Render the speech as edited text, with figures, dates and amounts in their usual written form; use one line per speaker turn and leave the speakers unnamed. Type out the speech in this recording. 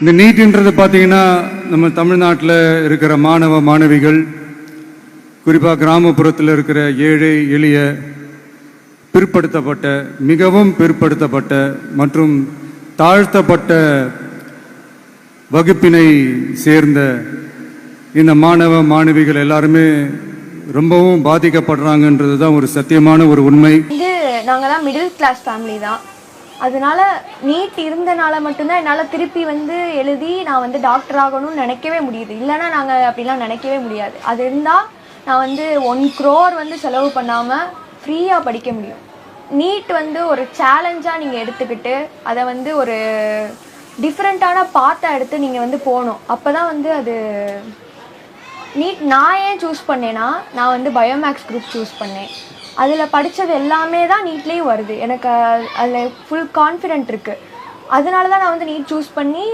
இந்த நீட்ன்றது பார்த்தீங்கன்னா நம்ம தமிழ்நாட்டில் இருக்கிற மாணவ மாணவிகள், குறிப்பாக கிராமப்புறத்தில் இருக்கிற ஏழை எளிய பிற்படுத்தப்பட்ட, மிகவும் பிற்படுத்தப்பட்ட மற்றும் தாழ்த்தப்பட்ட வகுப்பினை சேர்ந்த இந்த மாணவ மாணவிகள் எல்லாருமே ரொம்பவும் பாதிக்கப்படுறாங்கன்றது தான் ஒரு சத்தியமான ஒரு உண்மை.
நாங்களாம் மிடில் கிளாஸ் ஃபேமிலி தான். அதனால நீட் இருந்தனால மட்டும்தான் என்னால் திருப்பி எழுதி நான் டாக்டர் ஆகணும்னு நினைக்கவே முடியுது. இல்லைன்னா நாங்கள் அப்படிலாம் நினைக்கவே முடியாது. அது இருந்தால் நான் 1 crore செலவு பண்ணாமல் ஃப்ரீயாக படிக்க முடியும். நீட் ஒரு சேலஞ்சாக நீங்கள் எடுத்துக்கிட்டு அதை ஒரு டிஃப்ரெண்ட்டான பாத்தை எடுத்து நீங்கள் போகணும். அப்போ தான் அது நீட். நான் ஏன் சூஸ் பண்ணேன்னா, நான் பயோமேக்ஸ் குரூப் சூஸ் பண்ணேன். அதில் படித்தது எல்லாமே தான் நீட்லேயும் வருது. எனக்கு அதில் ஃபுல் கான்ஃபிடென்ட் இருக்குது. அதனால தான் நான் நீட் சூஸ் பண்ணி